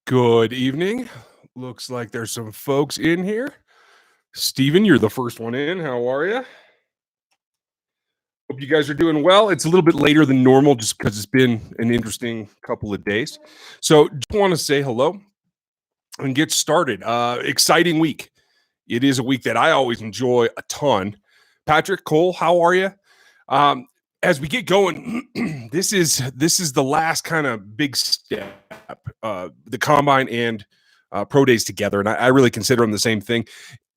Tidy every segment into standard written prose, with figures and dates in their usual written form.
Good evening. Looks like there's some folks in here. Steven, you're the first one in. How are you? Hope you guys are doing well. It's a little bit later than normal just because it's been an interesting couple of days. So, just want to say hello and get started. Exciting week. It is a week that I always enjoy a ton. Patrick, Cole, how are you? Um, as we get going, this is the last kind of big step. The combine and pro days together, and I really consider them the same thing.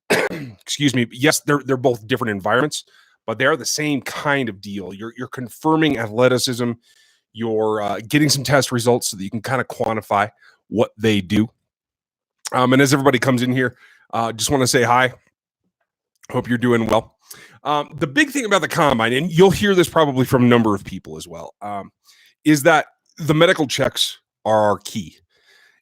Excuse me. Yes, they're both different environments, but they are the same kind of deal. You're confirming athleticism. You're getting some test results so that you can kind of quantify what they do. And as everybody comes in here, just want to say hi. Hope you're doing well. The big thing about the combine, and you'll hear this probably from a number of people as well, is that the medical checks are key.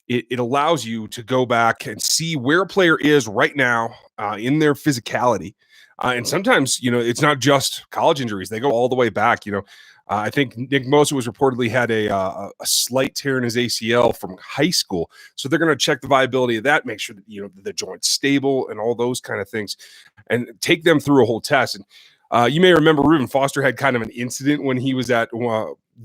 It allows you to go back and see where a player is right now in their physicality. And sometimes, it's not just college injuries. They go all the way back. I think Nick Mosa was reportedly had a slight tear in his ACL from high school. So they're going to check the viability of that, make sure that, the joint's stable and all those kind of things, and take them through a whole test. And you may remember Reuben Foster had kind of an incident when he was at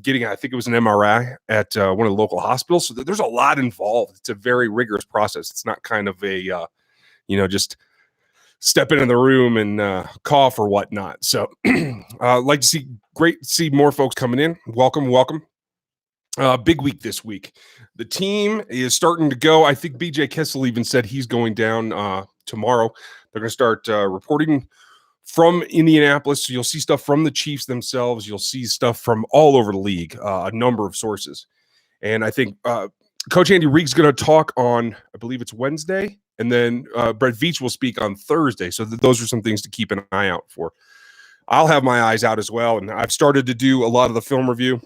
getting, I think it was an MRI at one of the local hospitals. So there's a lot involved. It's a very rigorous process. It's not kind of a, just step into the room and cough or whatnot. So like to see more folks coming in. Welcome. Big week this week. The team is starting to go. I think BJ Kissel even said he's going down tomorrow. They're going to start reporting from Indianapolis. So you'll see stuff from the Chiefs themselves. You'll see stuff from all over the league, a number of sources. And I think Coach Andy Reig's going to talk on, I believe it's Wednesday. And then Brett Veach will speak on Thursday. So those are some things to keep an eye out for. I'll have my eyes out as well. And I've started to do a lot of the film review.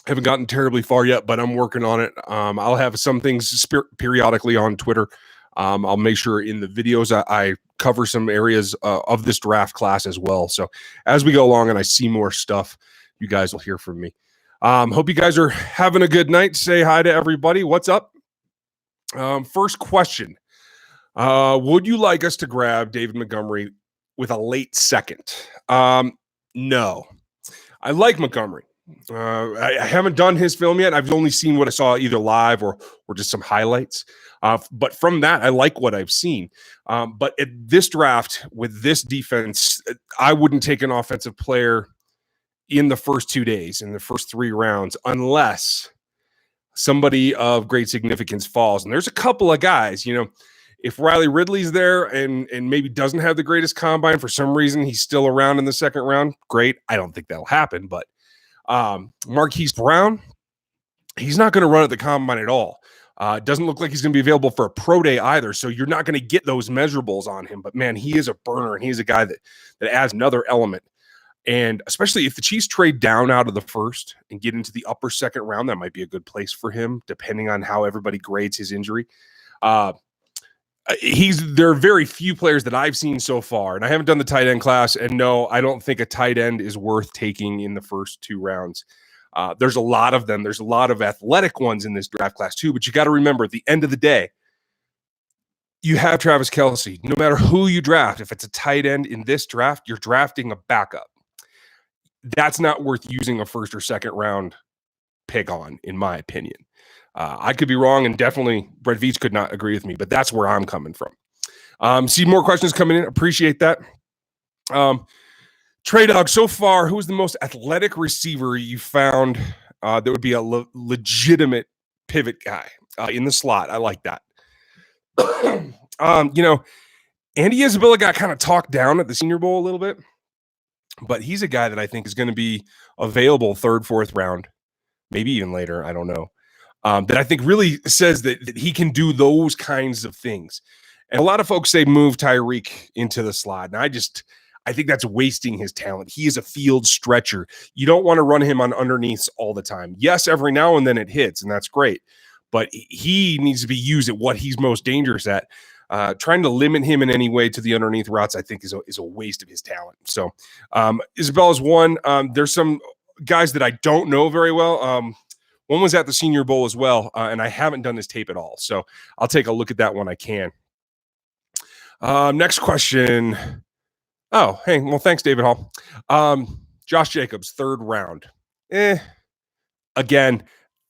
Haven't gotten terribly far yet, but I'm working on it. I'll have some things periodically on Twitter. I'll make sure in the videos I cover some areas of this draft class as well. So as we go along and I see more stuff, you guys will hear from me. Hope you guys are having a good night. Say hi to everybody. What's up? First question. Would you like us to grab David Montgomery with a late second? No. I like Montgomery. I haven't done his film yet. I've only seen what I saw either live or just some highlights. But from that, I like what I've seen. But at this draft with this defense, I wouldn't take an offensive player in the first 2 days, in the first 3 rounds, unless somebody of great significance falls. And there's a couple of guys, if Riley Ridley's there and maybe doesn't have the greatest combine for some reason, he's still around in the second round. Great. I don't think that'll happen, but Marquise Brown, he's not going to run at the combine at all. It doesn't look like he's going to be available for a pro day either. So you're not going to get those measurables on him, but man, he is a burner and he's a guy that adds another element. And especially if the Chiefs trade down out of the first and get into the upper second round, that might be a good place for him, depending on how everybody grades his injury. There are very few players that I've seen so far, and I haven't done the tight end class. And no, I don't think a tight end is worth taking in the first 2 rounds. There's a lot of them. There's a lot of athletic ones in this draft class too, but you got to remember at the end of the day, you have Travis Kelce. No matter who you draft, if it's a tight end in this draft, you're drafting a backup. That's not worth using a first or second round pick on, in my opinion. I could be wrong, and definitely Brett Veach could not agree with me, but that's where I'm coming from. See more questions coming in. Appreciate that. Trey Dog, so far, who's the most athletic receiver you found that would be a legitimate pivot guy in the slot? I like that. Andy Isabella got kind of talked down at the Senior Bowl a little bit, but he's a guy that I think is going to be available 3rd, 4th round, maybe even later. I don't know. That I think really says that he can do those kinds of things. And a lot of folks say move Tyreek into the slot. And I think that's wasting his talent. He is a field stretcher. You don't want to run him on underneaths all the time. Yes, every now and then it hits, and that's great. But he needs to be used at what he's most dangerous at. Trying to limit him in any way to the underneath routes, I think, is a waste of his talent. So Isabella's one. There's some guys that I don't know very well. One was at the Senior Bowl as well, and I haven't done his tape at all. So I'll take a look at that when I can. Next question. Oh, hey, well, thanks, David Hall. Josh Jacobs, 3rd round. Again,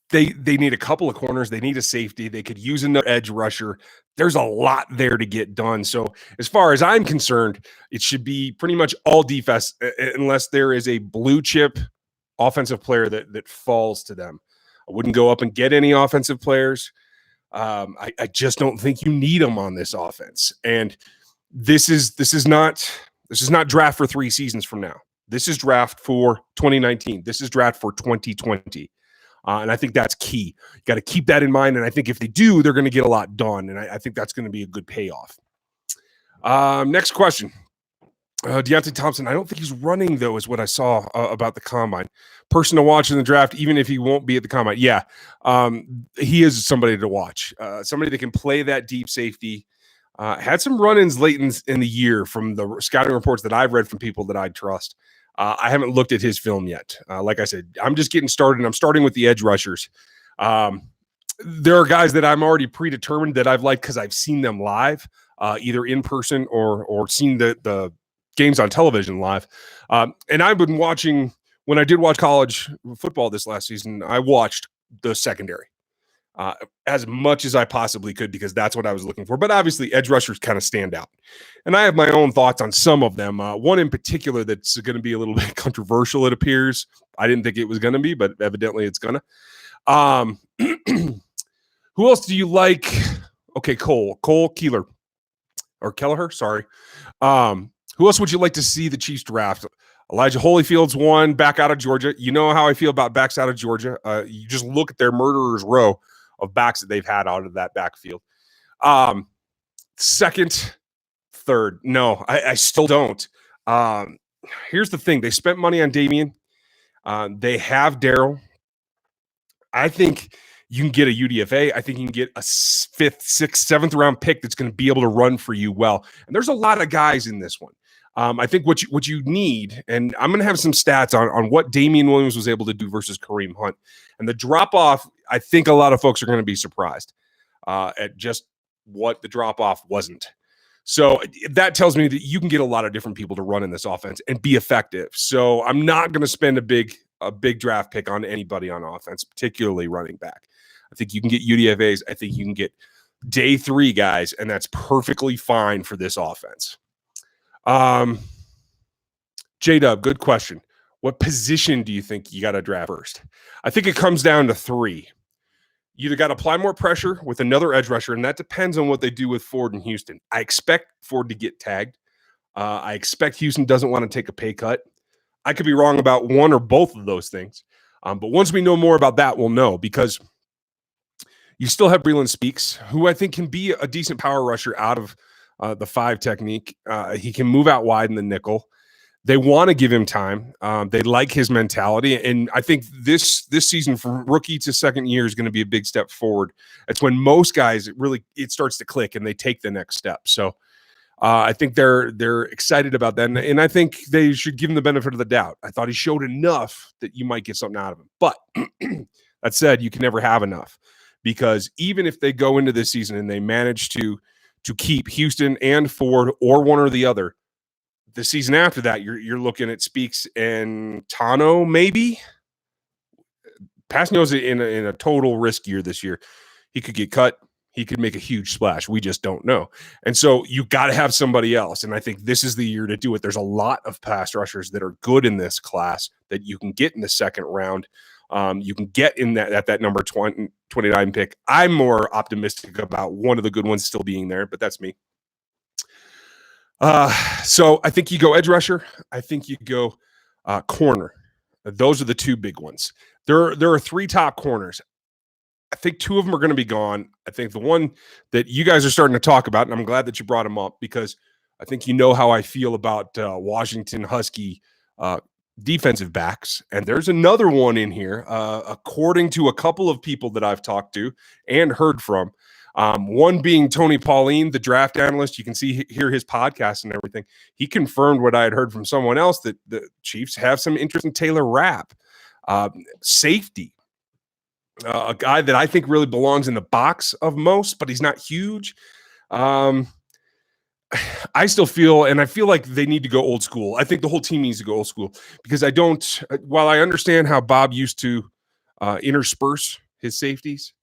they need a couple of corners. They need a safety. They could use another edge rusher. There's a lot there to get done. So as far as I'm concerned, it should be pretty much all defense unless there is a blue chip offensive player that falls to them. I wouldn't go up and get any offensive players. I just don't think you need them on this offense. And this is not draft for 3 seasons from now. This is draft for 2019. This is draft for 2020. And I think that's key. You got to keep that in mind. And I think if they do, they're going to get a lot done. And I think that's going to be a good payoff. Next question. Deontay Thompson, I don't think he's running, though, is what I saw about the combine. Person to watch in the draft, even if he won't be at the combine. Yeah, he is somebody to watch. Somebody that can play that deep safety. Had some run-ins late in the year from the scouting reports that I've read from people that I trust. I haven't looked at his film yet. Like I said, I'm just getting started, and I'm starting with the edge rushers. There are guys that I'm already predetermined that I've liked because I've seen them live, either in person or seen the games on television live. And I've been watching, when I did watch college football this last season, I watched the secondary as much as I possibly could because that's what I was looking for. But obviously, edge rushers kind of stand out. And I have my own thoughts on some of them. One in particular that's going to be a little bit controversial, it appears. I didn't think it was going to be, but evidently it's going to. Who else do you like? Okay, Cole Keeler. Or Kelleher, sorry. Who else would you like to see the Chiefs draft? Elijah Holyfield's one, back out of Georgia. You know how I feel about backs out of Georgia. You just look at their murderer's row of backs that they've had out of that backfield. Second, third. No, I still don't. Here's the thing. They spent money on Damian. They have Darryl. I think you can get a UDFA. I think you can get a 5th, 6th, 7th round pick that's going to be able to run for you well. And there's a lot of guys in this one. I think what you need, and I'm going to have some stats on what Damian Williams was able to do versus Kareem Hunt. And the drop-off, I think a lot of folks are going to be surprised at just what the drop-off wasn't. So that tells me that you can get a lot of different people to run in this offense and be effective. So I'm not going to spend a big draft pick on anybody on offense, particularly running back. I think you can get UDFAs. I think you can get day 3 guys, and that's perfectly fine for this offense. J-Dub, good question. What position do you think you got to draft first? I think it comes down to 3. You either got to apply more pressure with another edge rusher, and that depends on what they do with Ford and Houston. I expect Ford to get tagged. I expect Houston doesn't want to take a pay cut. I could be wrong about one or both of those things. But once we know more about that, we'll know, because you still have Breland Speaks, who I think can be a decent power rusher out of the 5 technique. He can move out wide in the nickel. They want to give him time. They like his mentality. And I think this season from rookie to second year is going to be a big step forward. It's when most guys, it starts to click and they take the next step. So I think they're excited about that. And I think they should give him the benefit of the doubt. I thought he showed enough that you might get something out of him. But that said, you can never have enough, because even if they go into this season and they manage to keep Houston and Ford or one or the other, the season after that, you're looking at Speaks and Tano, maybe. Pasnio's in a total risk year this year. He could get cut. He could make a huge splash. We just don't know. And so you got to have somebody else. And I think this is the year to do it. There's a lot of pass rushers that are good in this class that you can get in the second round. You can get in that number 29 pick. I'm more optimistic about one of the good ones still being there, but that's me. So I think you go edge rusher. I think you go corner. Those are the 2 big ones. There are 3 top corners. I think 2 of them are going to be gone. I think the one that you guys are starting to talk about, and I'm glad that you brought him up, because I think you know how I feel about Washington Husky defensive backs. And there's another one in here, according to a couple of people that I've talked to and heard from. One being Tony Pauline, the draft analyst. You can hear his podcast and everything. He confirmed what I had heard from someone else, that the Chiefs have some interest in Taylor Rapp. Safety. a guy that I think really belongs in the box of most, but he's not huge. Um, I still feel, and I feel like they need to go old school. I think the whole team needs to go old school because I don't, while I understand how Bob used to intersperse his safeties,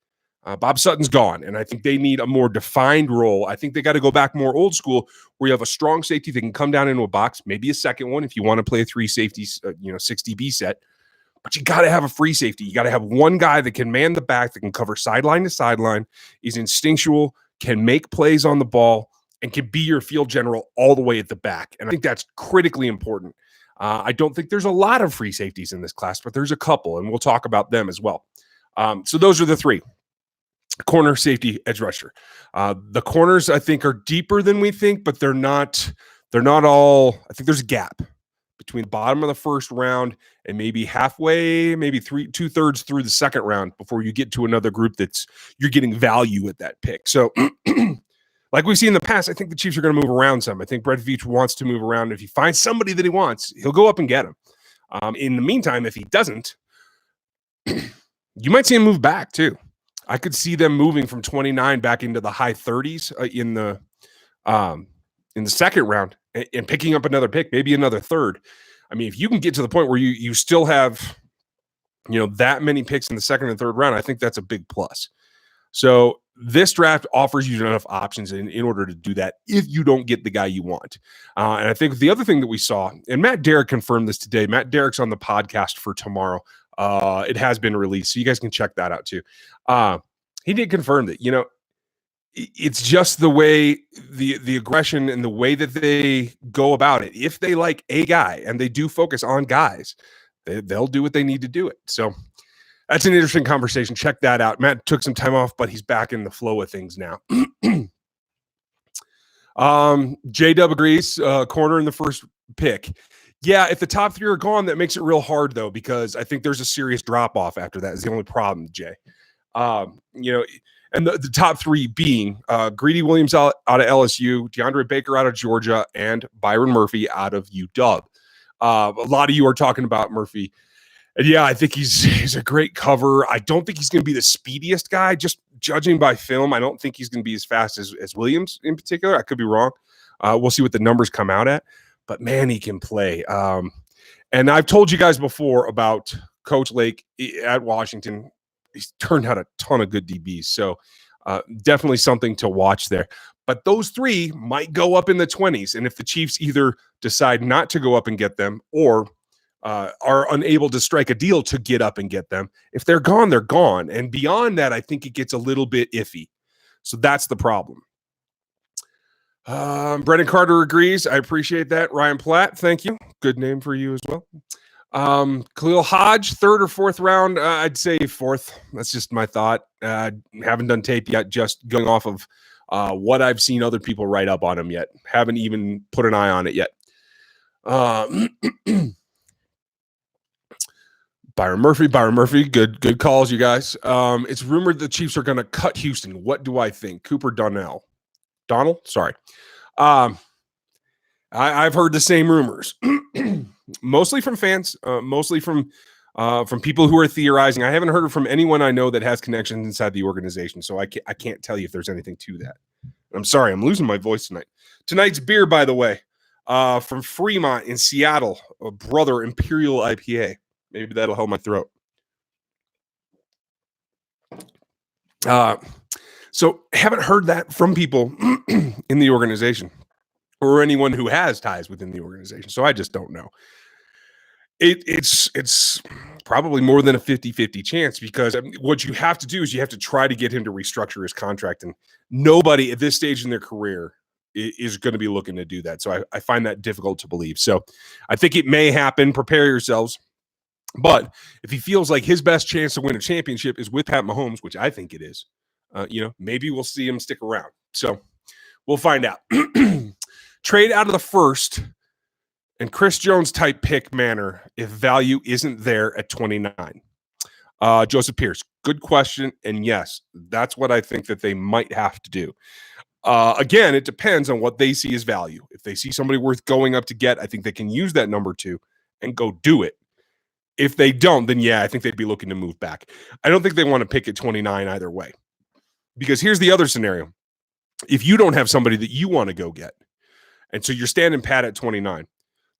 Bob Sutton's gone, and I think they need a more defined role. I think they got to go back more old school where you have a strong safety that can come down into a box, maybe a second one if you want to play a three safeties, 6 DB set. But you got to have a free safety. You got to have one guy that can man the back, that can cover sideline to sideline, is instinctual, can make plays on the ball, and can be your field general all the way at the back. And I think that's critically important. I don't think there's a lot of free safeties in this class, but there's a couple, and we'll talk about them as well. So those are the three: corner, safety, edge rusher. The corners, I think, are deeper than we think, but they're not all. I think there's a gap between the bottom of the first round and maybe halfway, maybe 2/3 through the second round before you get to another group that's you're getting value at that pick. So like we've seen in the past, I think the Chiefs are going to move around some. I think Brett Veach wants to move around. If he finds somebody that he wants, he'll go up and get him. In the meantime, if he doesn't, you might see him move back too. I could see them moving from 29 back into the high 30s in the second round and picking up another pick, maybe another third. I mean, if you can get to the point where you still have, that many picks in the second and third round, I think that's a big plus. So this draft offers you enough options in order to do that if you don't get the guy you want. And I think the other thing that we saw, and Matt Derrick confirmed this today. Matt Derrick's on the podcast for tomorrow. It has been released, so you guys can check that out too. He did confirm that, it's just the way the aggression and the way that they go about it. If they like a guy and they do focus on guys, they'll do what they need to do it. So that's an interesting conversation. Check that out. Matt took some time off, but he's back in the flow of things now. J-Dub agrees, corner in the first pick. Yeah, if the top three are gone, that makes it real hard, though, because I think there's a serious drop-off after that is the only problem, Jay. And the top three being Greedy Williams out of LSU, DeAndre Baker out of Georgia, and Byron Murphy out of UW. A lot of you are talking about Murphy. And yeah, I think he's a great cover. I don't think he's going to be the speediest guy. Just judging by film, I don't think he's going to be as fast as Williams in particular. I could be wrong. We'll see what the numbers come out at. But, man, he can play. And I've told you guys before about Coach Lake at Washington. He's turned out a ton of good DBs. So definitely something to watch there. But those three might go up in the 20s. And if the Chiefs either decide not to go up and get them or are unable to strike a deal to get up and get them, if they're gone, they're gone. And beyond that, I think it gets a little bit iffy. So that's the problem. Brendan Carter agrees. I appreciate that. Ryan Platt, thank you. Good name for you as well. Khalil Hodge, third or fourth round. I'd say fourth. That's just my thought. Haven't done tape yet, just going off of what I've seen other people write up on him yet. Haven't even put an eye on it yet. Byron Murphy, good calls, you guys. It's rumored the Chiefs are going to cut Houston. What do I think? Cooper Donald? Sorry. I've heard the same rumors, mostly from fans, mostly from people who are theorizing. I haven't heard it from anyone I know that has connections inside the organization, so I can't tell you if there's anything to that. I'm sorry, I'm losing my voice tonight. Tonight's beer, by the way, from Fremont in Seattle, a Brother Imperial IPA. Maybe that'll help my throat. So haven't heard that from people in the organization or anyone who has ties within the organization. So I just don't know. It's probably more than a 50-50 chance because what you have to do is you have to try to get him to restructure his contract. And nobody at this stage in their career is going to be looking to do that. So I find that difficult to believe. So I think it may happen. Prepare yourselves. But if he feels like his best chance to win a championship is with Pat Mahomes, which I think it is, maybe we'll see him stick around. So we'll find out. Trade out of the first and Chris Jones type pick manner if value isn't there at 29. Joseph Pierce, good question. And yes, that's what I think that they might have to do. Again, it depends on what they see as value. If they see somebody worth going up to get, I think they can use that number 2 and go do it. If they don't, then yeah, I think they'd be looking to move back. I don't think they want to pick at 29 either way. Because here's the other scenario. If you don't have somebody that you want to go get, and so you're standing pat at 29,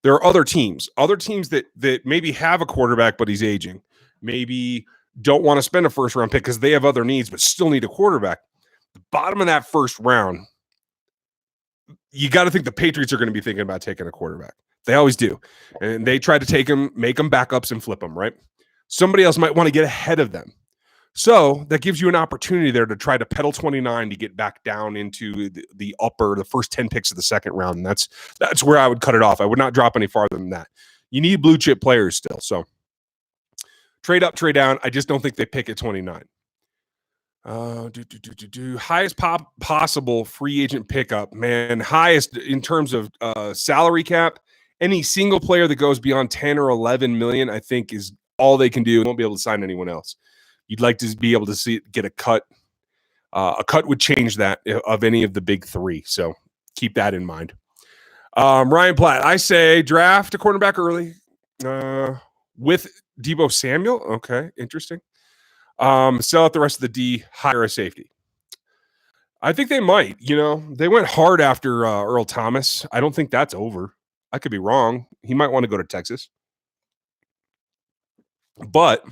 there are other teams that maybe have a quarterback, but he's aging. Maybe don't want to spend a first round pick because they have other needs, but still need a quarterback. The bottom of that first round, you got to think the Patriots are going to be thinking about taking a quarterback. They always do. And they try to take them, make them backups and flip them, right? Somebody else might want to get ahead of them. So that gives you an opportunity there to try to pedal 29 to get back down into the first 10 picks of the second round. And that's where I would cut it off. I would not drop any farther than that. You need blue chip players still. So trade up, trade down. I just don't think they pick at 29. Highest possible free agent pickup, man. Highest in terms of salary cap. Any single player that goes beyond 10 or 11 million, I think, is all they can do. They won't be able to sign anyone else. You'd like to be able to get a cut. A cut would change that of any of the big three. So keep that in mind. Ryan Platt, I say draft a quarterback early with Deebo Samuel. Okay, interesting. Sell out the rest of the D, hire a safety. I think they might. They went hard after Earl Thomas. I don't think that's over. I could be wrong. He might want to go to Texas. But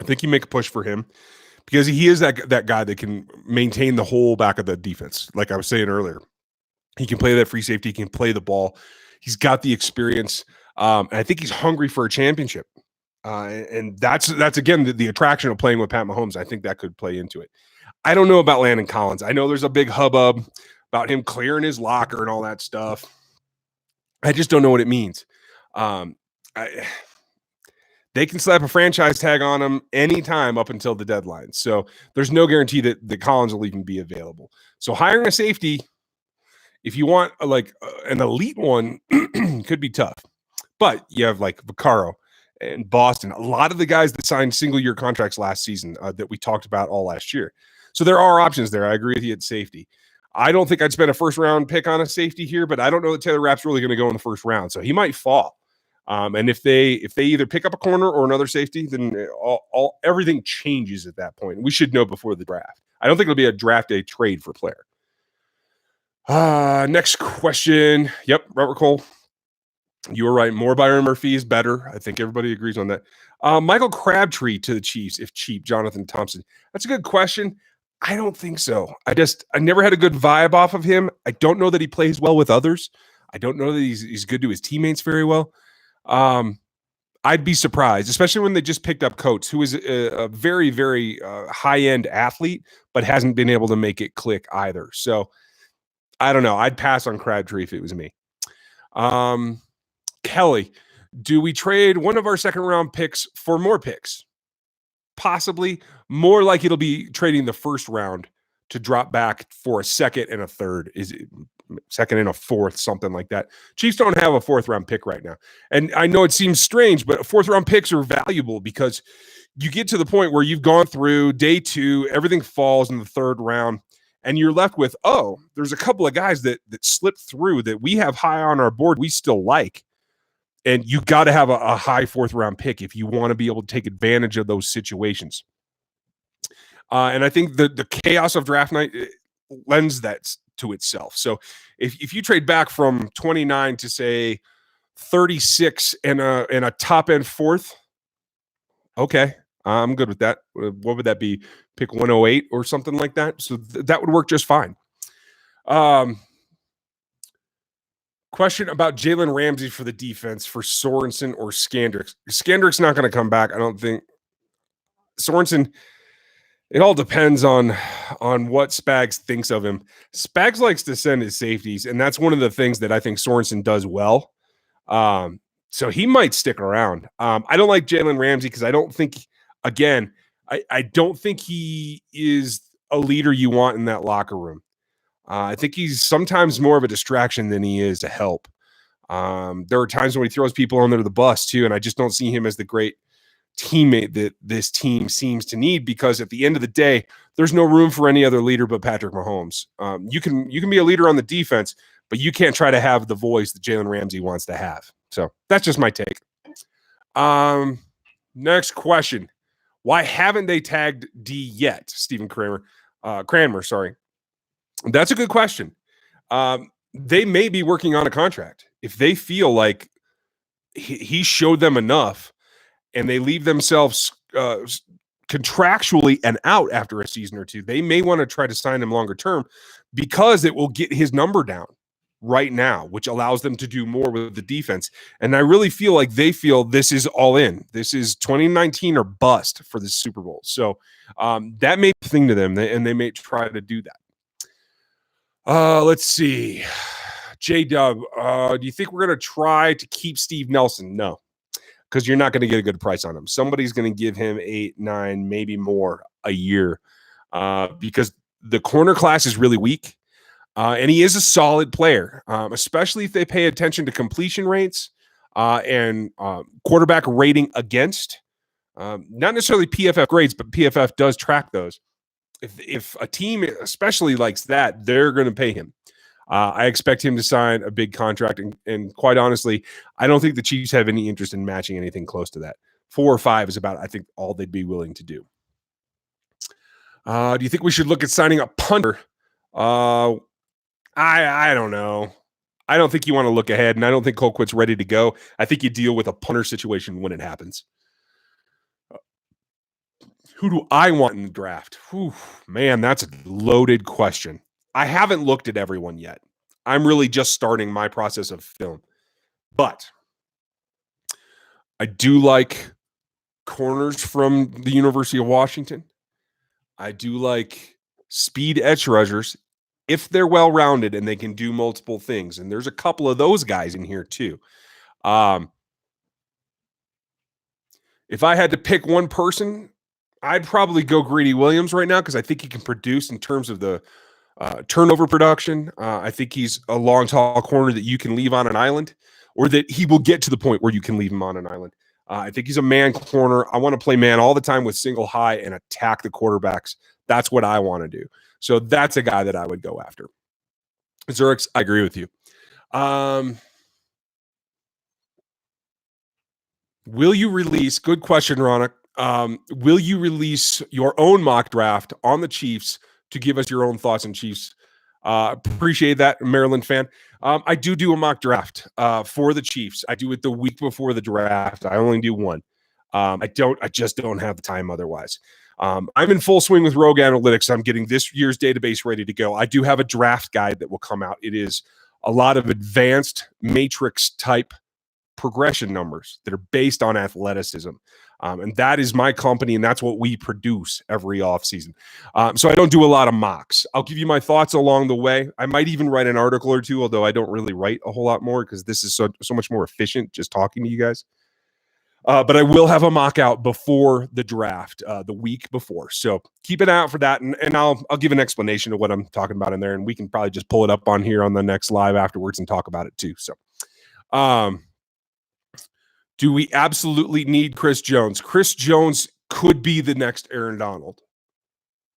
I think you make a push for him because he is that guy that can maintain the whole back of the defense. Like I was saying earlier, he can play that free safety. He can play the ball. He's got the experience. And I think he's hungry for a championship. And that's again, the attraction of playing with Pat Mahomes. I think that could play into it. I don't know about Landon Collins. I know there's a big hubbub about him clearing his locker and all that stuff. I just don't know what it means. They can slap a franchise tag on him anytime up until the deadline. So there's no guarantee that Collins will even be available. So hiring a safety, if you want an elite one, could be tough. But you have like Vaccaro and Boston, a lot of the guys that signed single-year contracts last season that we talked about all last year. So there are options there. I agree with you at safety. I don't think I'd spend a first-round pick on a safety here, but I don't know that Taylor Rapp's really going to go in the first round. So he might fall. And if they either pick up a corner or another safety, then everything changes at that point. We should know before the draft. I don't think it'll be a draft day trade for player. Next question. Yep, Robert Cole. You were right. More Byron Murphy is better. I think everybody agrees on that. Michael Crabtree to the Chiefs, if cheap. Jonathan Thompson. That's a good question. I don't think so. I never had a good vibe off of him. I don't know that he plays well with others. I don't know that he's good to his teammates very well. I'd be surprised, especially when they just picked up Coates, who is a very, very high-end athlete, but hasn't been able to make it click either. So I don't know. I'd pass on Crabtree if it was me. Kelly, do we trade one of our second-round picks for more picks? Possibly. More like it'll be trading the first round to drop back for a second and a third. Is it second and a fourth, something like that? Chiefs don't have a fourth-round pick right now. And I know it seems strange, but fourth-round picks are valuable because you get to the point where you've gone through day two, everything falls in the third round, and you're left with, there's a couple of guys that slipped through that we have high on our board we still like. And you got to have a high fourth-round pick if you want to be able to take advantage of those situations. And I think the chaos of draft night lends that to itself. So if you trade back from 29 to, say, 36 and a top-end fourth, okay, I'm good with that. What would that be? Pick 108 or something like that? So that would work just fine. Question about Jalen Ramsey for the defense for Sorensen or Skandrix. Skandrik's not going to come back, I don't think. Sorensen, it all depends on what Spags thinks of him. Spags likes to send his safeties, and that's one of the things that I think Sorensen does well. So he might stick around. I don't like Jalen Ramsey because I don't think, again, I don't think he is a leader you want in that locker room. I think he's sometimes more of a distraction than he is a help. There are times when he throws people under the bus too, and I just don't see him as the great teammate that this team seems to need, because at the end of the day, there's no room for any other leader but Patrick Mahomes. You can be a leader on the defense, but you can't try to have the voice that Jalen Ramsey wants to have. So that's just my take. Next question. Why haven't they tagged D yet? Stephen Cranmer, sorry. That's a good question. They may be working on a contract. If they feel like he showed them enough and they leave themselves contractually and out after a season or two, they may want to try to sign him longer term because it will get his number down right now, which allows them to do more with the defense. And I really feel like they feel this is all in. This is 2019 or bust for the Super Bowl. So that may be a thing to them, and they may try to do that. Let's see. J-Dub, do you think we're going to try to keep Steve Nelson? No, because you're not going to get a good price on him. Somebody's going to give him 8, 9, maybe more a year because the corner class is really weak. And he is a solid player, especially if they pay attention to completion rates and quarterback rating against. Not necessarily PFF grades, but PFF does track those. If a team especially likes that, they're going to pay him. I expect him to sign a big contract. And quite honestly, I don't think the Chiefs have any interest in matching anything close to that. 4 or 5 is about, I think, all they'd be willing to do. Do you think we should look at signing a punter? I don't know. I don't think you want to look ahead, and I don't think Colquitt's ready to go. I think you deal with a punter situation when it happens. Who do I want in the draft? Whew, man, that's a loaded question. I haven't looked at everyone yet. I'm really just starting my process of film. But I do like corners from the University of Washington. I do like speed edge rushers if they're well-rounded and they can do multiple things. And there's a couple of those guys in here too. If I had to pick one person, I'd probably go Greedy Williams right now because I think he can produce in terms of the turnover production. I think he's a long, tall corner that you can leave on an island, or that he will get to the point where you can leave him on an island. I think he's a man corner. I want to play man all the time with single high and attack the quarterbacks. That's what I want to do. So that's a guy that I would go after. Zurich, I agree with you. Will you release, good question, Ronick. Will you release your own mock draft on the Chiefs to give us your own thoughts on Chiefs? Appreciate that, Maryland fan. I do a mock draft for the Chiefs. I do it the week before the draft. I only do one. I just don't have the time otherwise. I'm in full swing with Rogue Analytics. I'm getting this year's database ready to go. I do have a draft guide that will come out. It is a lot of advanced matrix type progression numbers that are based on athleticism. And that is my company, and that's what we produce every offseason. So I don't do a lot of mocks. I'll give you my thoughts along the way. I might even write an article or two, although I don't really write a whole lot more because this is so much more efficient just talking to you guys. But I will have a mock out before the draft, the week before. So keep an eye out for that, and I'll give an explanation of what I'm talking about in there, and we can probably just pull it up on here on the next live afterwards and talk about it too. So do we absolutely need Chris Jones? Chris Jones could be the next Aaron Donald.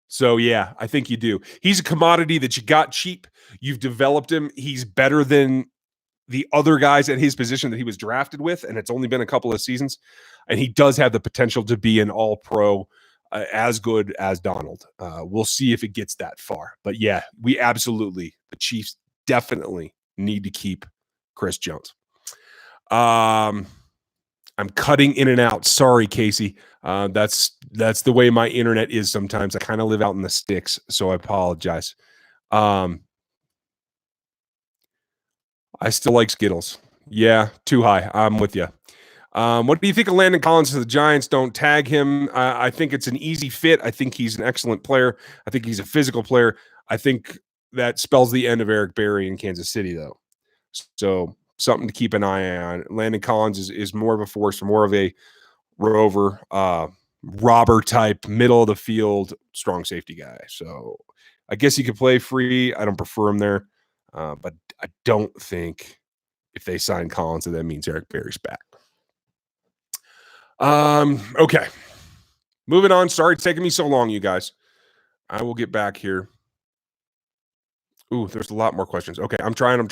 So, yeah, I think you do. He's a commodity that you got cheap. You've developed him. He's better than the other guys at his position that he was drafted with, and it's only been a couple of seasons. And he does have the potential to be an all-pro as good as Donald. We'll see if it gets that far. But, yeah, the Chiefs definitely need to keep Chris Jones. I'm cutting in and out. Sorry, Casey. That's the way my internet is sometimes. I kind of live out in the sticks, so I apologize. I still like Skittles. Yeah, too high. I'm with you. What do you think of Landon Collins? The Giants don't tag him. I think it's an easy fit. I think he's an excellent player. I think he's a physical player. I think that spells the end of Eric Berry in Kansas City, though. So something to keep an eye on. Landon Collins is more of a force, more of a rover, robber type, middle of the field, strong safety guy. So I guess he could play free. I don't prefer him there. But I don't think if they sign Collins, that means Eric Berry's back. Okay. Moving on. Sorry it's taking me so long, you guys. I will get back here. Ooh, there's a lot more questions. Okay, I'm trying.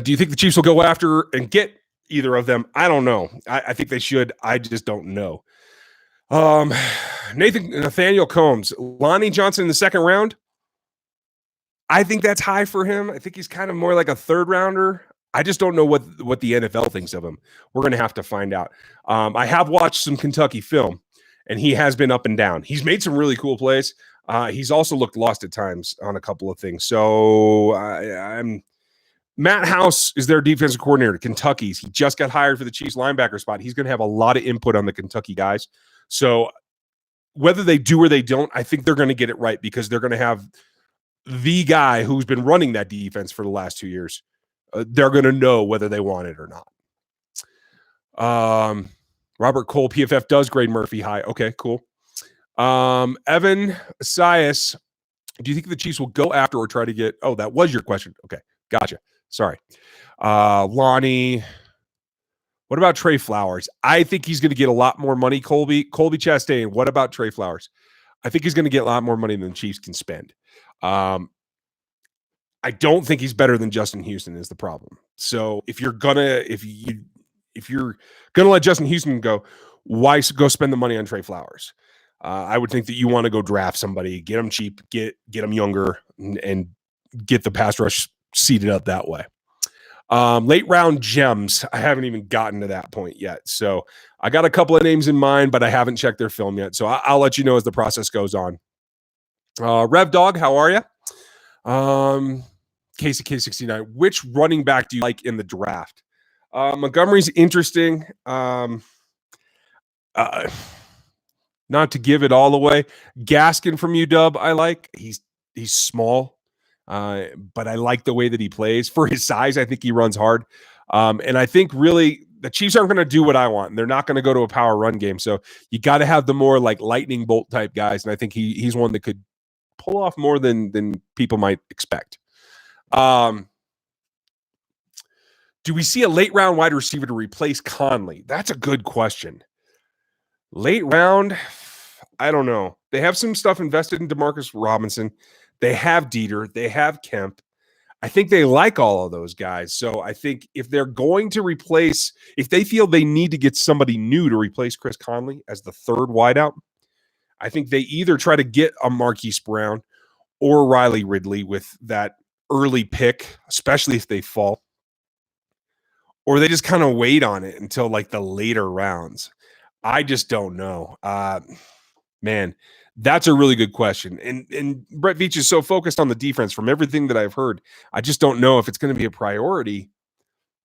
Do you think the Chiefs will go after and get either of them. I don't know. I think they should. I just don't know. Um, Nathaniel Combs, Lonnie Johnson in the second round. I think that's high for him. I think he's kind of more like a third rounder. I just don't know what the NFL thinks of him. We're going to have to find out. I have watched some Kentucky film, and he has been up and down. He's made some really cool plays. He's also looked lost at times on a couple of things. So I'm Matt House is their defensive coordinator. Kentucky's. He just got hired for the Chiefs linebacker spot. He's going to have a lot of input on the Kentucky guys. So whether they do or they don't, I think they're going to get it right because they're going to have the guy who's been running that defense for the last 2 years. They're going to know whether they want it or not. Robert Cole, PFF does grade Murphy high. Okay, cool. Evan Sias, do you think the Chiefs will go after or try to get? Oh, that was your question. Okay, gotcha. Sorry. Lonnie, what about Trey Flowers? I think he's going to get a lot more money. Colby Chastain, what about Trey Flowers? I think he's going to get a lot more money than the Chiefs can spend. I don't think he's better than Justin Houston is the problem. So if you're gonna let Justin Houston go, why go spend the money on Trey Flowers? I would think that you want to go draft somebody, get them cheap, get them younger, and get the pass rush seated up that way. Late round gems. I haven't even gotten to that point yet. So I got a couple of names in mind, but I haven't checked their film yet. So I'll let you know as the process goes on. Rev Dog, how are you? Casey K69, which running back do you like in the draft? Montgomery's interesting. Not to give it all away. Gaskin from UW, I like. He's small, but I like the way that he plays. For his size, I think he runs hard. And I think really the Chiefs aren't going to do what I want. They're not going to go to a power run game. So you got to have the more like lightning bolt type guys. And I think he's one that could pull off more than people might expect. Do we see a late round wide receiver to replace Conley? That's a good question. Late round, I don't know. They have some stuff invested in Demarcus Robinson. They have Dieter. They have Kemp. I think they like all of those guys. So I think if they're going to replace, if they feel they need to get somebody new to replace Chris Conley as the third wideout, I think they either try to get a Marquise Brown or Riley Ridley with that early pick, especially if they fall, or they just kind of wait on it until like the later rounds. I just don't know. Man, that's a really good question. And Brett Veach is so focused on the defense from everything that I've heard. I just don't know if it's going to be a priority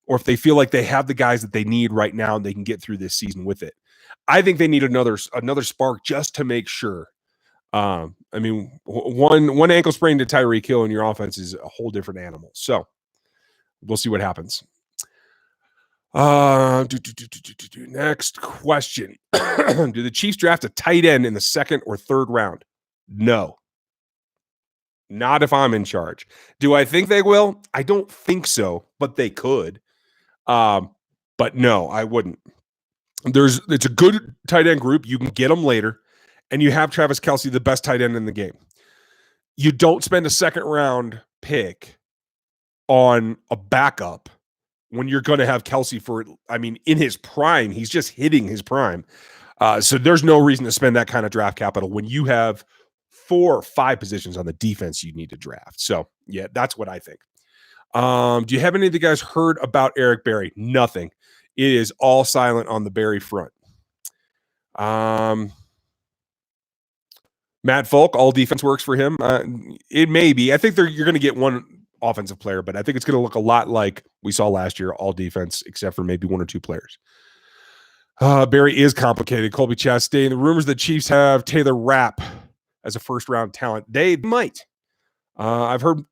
or if they feel like they have the guys that they need right now and they can get through this season with it. I think they need another spark just to make sure. I mean, one ankle sprain to Tyreek Hill in your offense is a whole different animal. So we'll see what happens. Next question. Do the Chiefs draft a tight end in the second or third round? No. Not if I'm in charge. Do I think they will? I don't think so, but they could. But no, I wouldn't. It's a good tight end group. You can get them later. And you have Travis Kelce, the best tight end in the game. You don't spend a second round pick on a backup when you're going to have Kelce in his prime. He's just hitting his prime. So there's no reason to spend that kind of draft capital when you have 4 or 5 positions on the defense you need to draft. So, yeah, that's what I think. Do you have any of the guys heard about Eric Berry? Nothing. It is all silent on the Berry front. Matt Folk, all defense works for him. It may be. I think you're going to get one offensive player, but I think it's going to look a lot like we saw last year, all defense, except for maybe 1 or 2 players. Berry is complicated. Colby Chastain. The rumors that Chiefs have Taylor Rapp as a first-round talent. They might. I've heard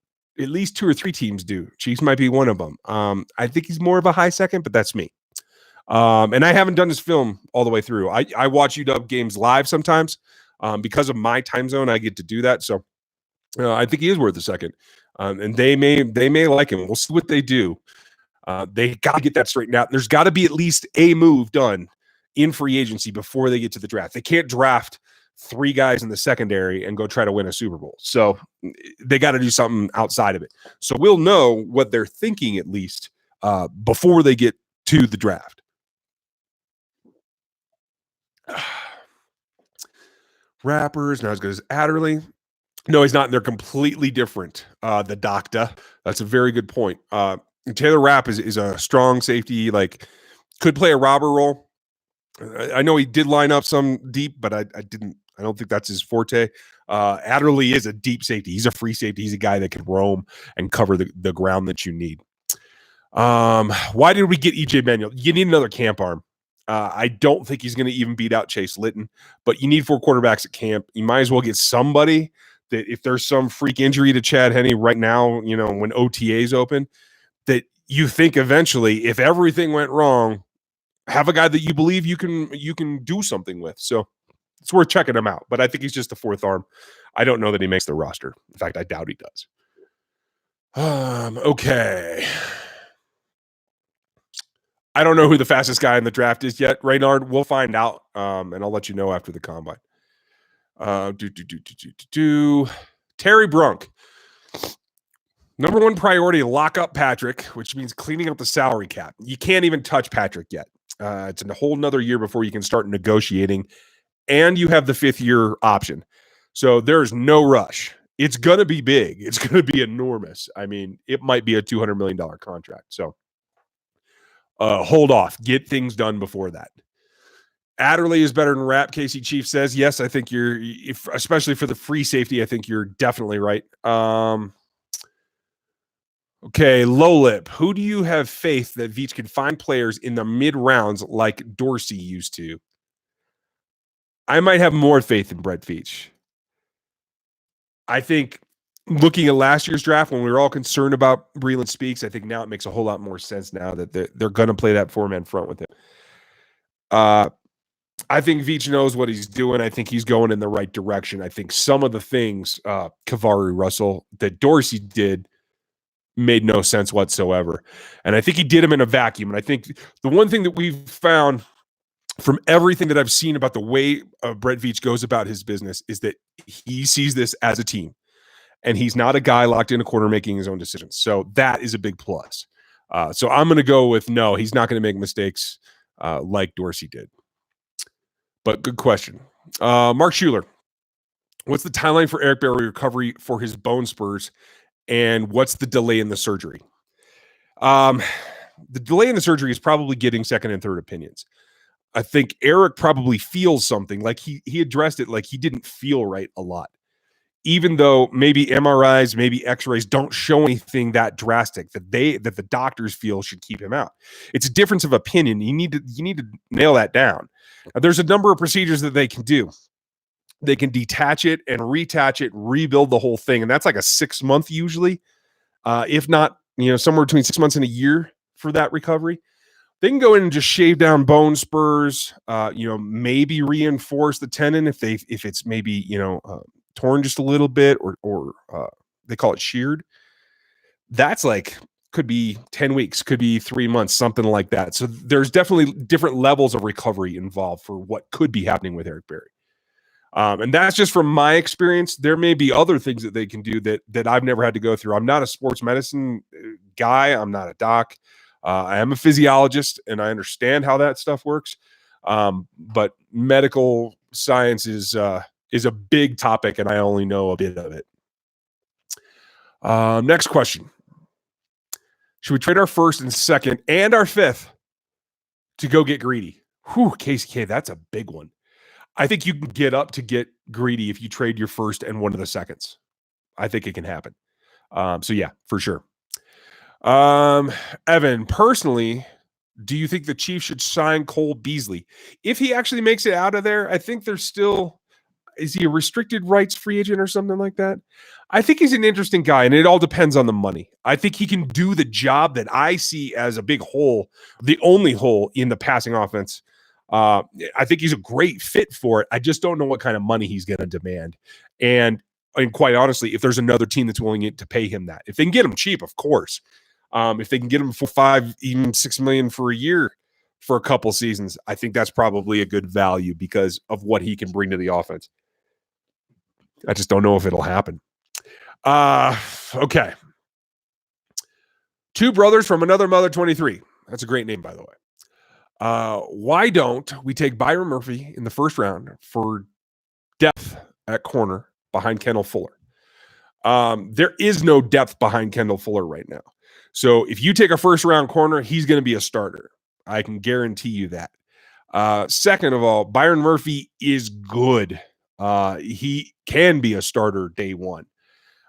at least 2 or 3 teams do. Chiefs might be one of them. I think he's more of a high second, but that's me. And I haven't done this film all the way through. I watch UW games live sometimes. Because of my time zone, I get to do that. So I think he is worth a second. And they may like him. We'll see what they do. They got to get that straightened out. There's got to be at least a move done in free agency before they get to the draft. They can't draft 3 guys in the secondary and go try to win a Super Bowl. So they got to do something outside of it. So we'll know what they're thinking at least before they get to the draft. Rappers, not as good as Adderley. No, he's not. They're completely different. The doctor. That's a very good point. Taylor Rapp is a strong safety, like could play a robber role. I know he did line up some deep, but I don't think that's his forte. Adderley is a deep safety. He's a free safety. He's a guy that can roam and cover the ground that you need. Why did we get EJ Manuel? You need another camp arm. I don't think he's going to even beat out Chase Litton, but you need 4 quarterbacks at camp. You might as well get somebody that if there's some freak injury to Chad Henne right now, when OTA's open, that you think eventually, if everything went wrong, have a guy that you believe you can do something with. So it's worth checking him out. But I think he's just a 4th arm. I don't know that he makes the roster. In fact, I doubt he does. Okay. I don't know who the fastest guy in the draft is yet, Reynard. We'll find out, and I'll let you know after the combine. Terry Brunk. Number 1 priority, lock up Patrick, which means cleaning up the salary cap. You can't even touch Patrick yet. It's a whole nother year before you can start negotiating, and you have the 5th-year option. So there's no rush. It's going to be big. It's going to be enormous. I mean, it might be a $200 million contract. So hold off. Get things done before that. Adderley is better than Rapp, Casey Chief says. Yes, I think especially for the free safety, I think you're definitely right. Okay, low lip. Who do you have faith that Veach can find players in the mid rounds like Dorsey used to? I might have more faith in Brett Veach. I think looking at last year's draft, when we were all concerned about Breland Speaks, I think now it makes a whole lot more sense now that they're going to play that 4-man front with him. I think Veach knows what he's doing. I think he's going in the right direction. I think some of the things Kavari Russell that Dorsey did made no sense whatsoever. And I think he did them in a vacuum. And I think the one thing that we've found from everything that I've seen about the way Brett Veach goes about his business is that he sees this as a team. And he's not a guy locked in a corner making his own decisions. So that is a big plus. So I'm going to go with no, he's not going to make mistakes like Dorsey did. But good question. Mark Schuler, what's the timeline for Eric Berry recovery for his bone spurs? And what's the delay in the surgery? The delay in the surgery is probably getting 2nd and 3rd opinions. I think Eric probably feels something, like he addressed it, like he didn't feel right a lot. Even though maybe MRIs, maybe X-rays don't show anything that drastic that the doctors feel should keep him out. It's a difference of opinion. You need to nail that down. There's a number of procedures that they can do. They can detach it and reattach it, rebuild the whole thing, and that's like a 6-month usually, if not somewhere between 6 months and a year for that recovery. They can go in and just shave down bone spurs, maybe reinforce the tendon if it's maybe torn just a little bit, or they call it sheared. That's like could be 10 weeks, could be 3 months, something like that. So there's definitely different levels of recovery involved for what could be happening with Eric Berry. And that's just from my experience. There may be other things that they can do that I've never had to go through. I'm not a sports medicine guy. I'm not a doc. I am a physiologist, and I understand how that stuff works. But medical science is a big topic, and I only know a bit of it. Next question. Should we trade our 1st and 2nd and our 5th to go get Greedy? Whew, KCK, that's a big one. I think you can get up to get Greedy if you trade your 1st and one of the 2nds. I think it can happen. So yeah, for sure. Evan, personally, do you think the Chiefs should sign Cole Beasley? If he actually makes it out of there, I think there's still, is he a restricted rights free agent or something like that? I think he's an interesting guy, and it all depends on the money. I think he can do the job that I see as a big hole, the only hole in the passing offense. I think he's a great fit for it. I just don't know what kind of money he's going to demand. And quite honestly, if there's another team that's willing to pay him that, if they can get him cheap, of course. If they can get him for $5, even $6 million for a year for a couple seasons, I think that's probably a good value because of what he can bring to the offense. I just don't know if it'll happen. Okay. 2 brothers from another mother, 23. That's a great name, by the way. Why don't we take Byron Murphy in the first round for depth at corner behind Kendall Fuller? There is no depth behind Kendall Fuller right now. So if you take a first round corner, he's going to be a starter. I can guarantee you that. Second of all, Byron Murphy is good. He can be a starter day one.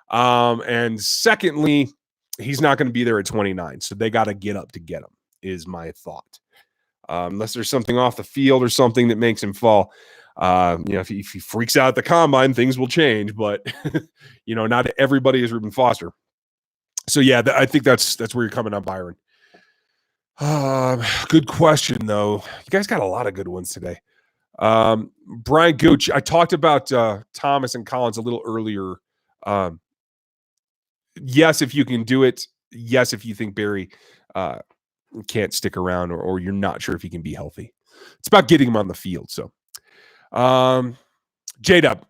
And secondly, he's not going to be there at 29. So they got to get up to get him, is my thought. Unless there's something off the field or something that makes him fall. If he freaks out at the combine, things will change. But not everybody is Reuben Foster. So yeah, I think that's where you're coming on, Byron. Good question though. You guys got a lot of good ones today. Brian Gooch, I talked about Thomas and Collins a little earlier. Yes, if you can do it. Yes, if you think Barry can't stick around or you're not sure if he can be healthy. It's about getting him on the field. So, J-Dub,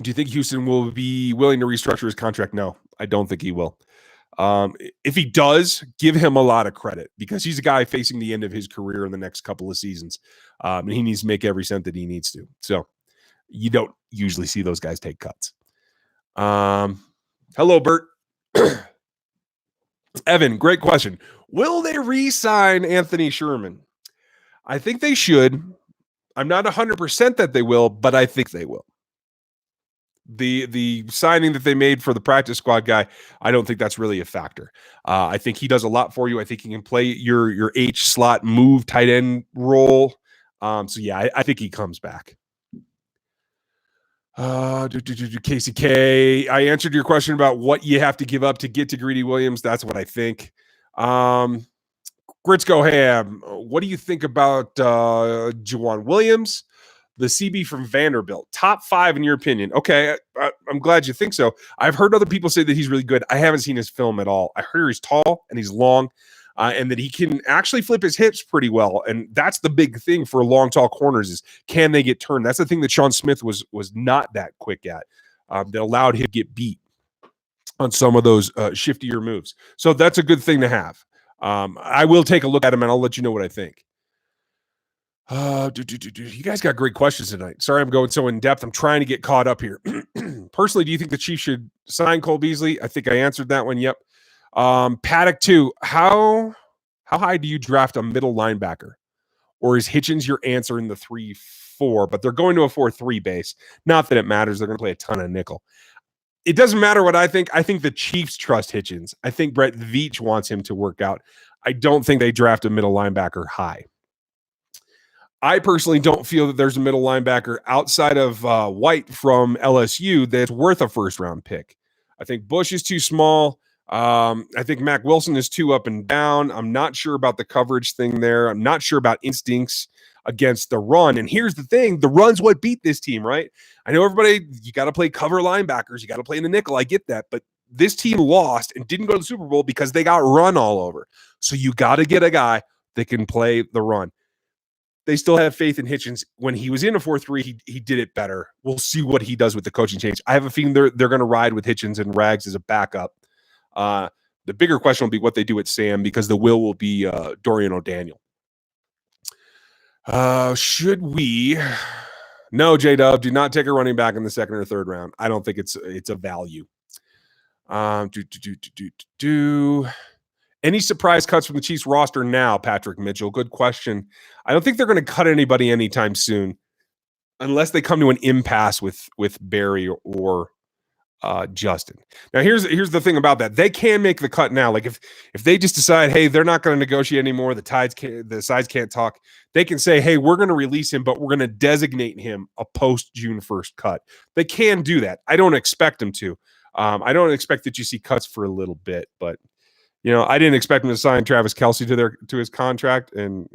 do you think Houston will be willing to restructure his contract? No, I don't think he will. If he does, give him a lot of credit because he's a guy facing the end of his career in the next couple of seasons. And he needs to make every cent that he needs to. So you don't usually see those guys take cuts. Hello, Bert. Evan, great question. Will they re-sign Anthony Sherman? I think they should. I'm not 100% that they will, but I think they will. The signing that they made for the practice squad guy, I don't think that's really a factor. I think he does a lot for you. I think he can play your H slot move tight end role. So yeah, I think he comes back. Casey K. I answered your question about what you have to give up to get to Greedy Williams. That's what I think. Grits Go Ham. What do you think about Juwan Williams, the CB from Vanderbilt? Top 5 in your opinion? Okay, I'm glad you think so. I've heard other people say that he's really good. I haven't seen his film at all. I heard he's tall and he's long. And that he can actually flip his hips pretty well. And that's the big thing for long, tall corners is can they get turned? That's the thing that Sean Smith was not that quick at that allowed him to get beat on some of those shiftier moves. So that's a good thing to have. I will take a look at him and I'll let you know what I think. You guys got great questions tonight. Sorry I'm going so in depth. I'm trying to get caught up here. Personally, do you think the Chiefs should sign Cole Beasley? I think I answered that one. Yep. Paddock 2. How high do you draft a middle linebacker? Or is Hitchens your answer in the 3-4? But they're going to a 4-3 base. Not that it matters. They're going to play a ton of nickel. It doesn't matter what I think. I think the Chiefs trust Hitchens. I think Brett Veach wants him to work out. I don't think they draft a middle linebacker high. I personally don't feel that there's a middle linebacker outside of White from LSU that's worth a first-round pick. I think Bush is too small. I think Mac Wilson is too up and down. I'm not sure about the coverage thing there. I'm not sure about instincts against the run. And here's the thing. The run's what beat this team, right? I know everybody, you got to play cover linebackers. You got to play in the nickel. I get that. But this team lost and didn't go to the Super Bowl because they got run all over. So you got to get a guy that can play the run. They still have faith in Hitchens. When he was in a 4-3, he did it better. We'll see what he does with the coaching change. I have a feeling they're going to ride with Hitchens and Rags as a backup. The bigger question will be what they do at Sam because the will be Dorian O'Daniel. Should we? No, J-Dub, do not take a running back in the second or third round. I don't think it's a value. Any surprise cuts from the Chiefs roster now, Patrick Mitchell? Good question. I don't think they're going to cut anybody anytime soon unless they come to an impasse with Barry or Justin. Now, here's the thing about that. They can make the cut now. Like if they just decide, hey, they're not going to negotiate anymore, the sides can't talk, they can say, hey, we're going to release him, but we're going to designate him a post-June 1st cut. They can do that. I don't expect them to. I don't expect that you see cuts for a little bit, but I didn't expect them to sign Travis Kelce to his contract, and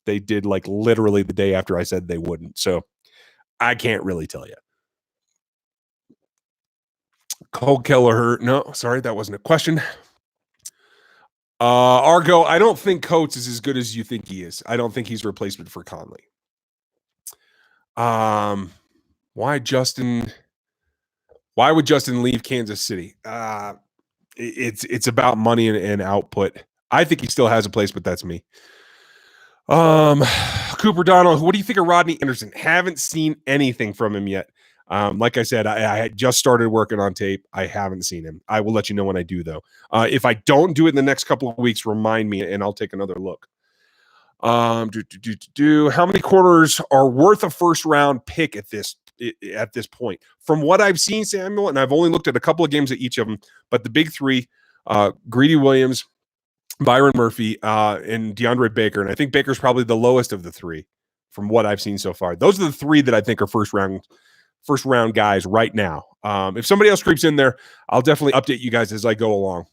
they did like literally the day after I said they wouldn't. So I can't really tell you. Cole Kelleher. No, sorry, that wasn't a question. Argo, I don't think Coates is as good as you think he is. I don't think he's a replacement for Conley. Why would Justin leave Kansas City? It's about money and output. I think he still has a place, but that's me. Cooper Donald, what do you think of Rodney Anderson? Haven't seen anything from him yet. Like I said, I had just started working on tape. I haven't seen him. I will let you know when I do, though. If I don't do it in the next couple of weeks, remind me, and I'll take another look. How many corners are worth a first round pick at this point? From what I've seen, Samuel, and I've only looked at a couple of games at each of them, but the big three, Greedy Williams, Byron Murphy, and DeAndre Baker. And I think Baker's probably the lowest of the three from what I've seen so far. Those are the three that I think are first round guys right now. If somebody else creeps in there, I'll definitely update you guys as I go along.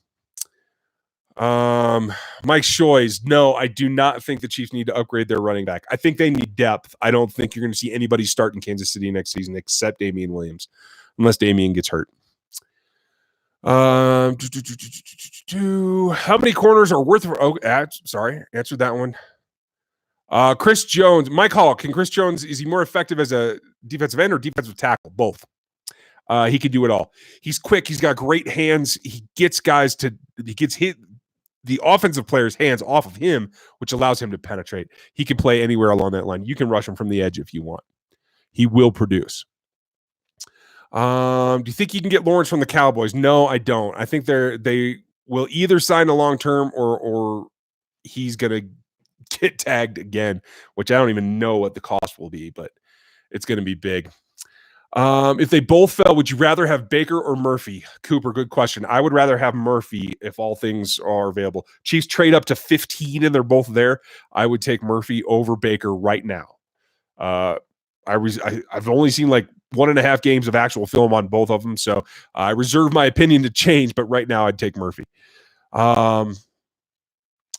Mike Shoys, no, I do not think the Chiefs need to upgrade their running back. I think they need depth. I don't think you're going to see anybody start in Kansas City next season except Damian Williams, unless Damian gets hurt. How many corners are worth? Answered that one. Chris Jones, Mike Hall. Can Chris Jones, is he more effective as a defensive end or defensive tackle? Both. He can do it all. He's quick. He's got great hands. He gets hit the offensive player's hands off of him, which allows him to penetrate. He can play anywhere along that line. You can rush him from the edge if you want. He will produce. Do you think you can get Lawrence from the Cowboys? No, I don't. I think they will either sign a long term or he's going to get tagged again, which I don't even know what the cost will be, but it's going to be big. If they both fell, would you rather have Baker or Murphy? Cooper, good question. I would rather have Murphy if all things are available. Chiefs trade up to 15 and they're both there. I would take Murphy over Baker right now. I've only seen like 1.5 games of actual film on both of them, so I reserve my opinion to change, but right now I'd take Murphy.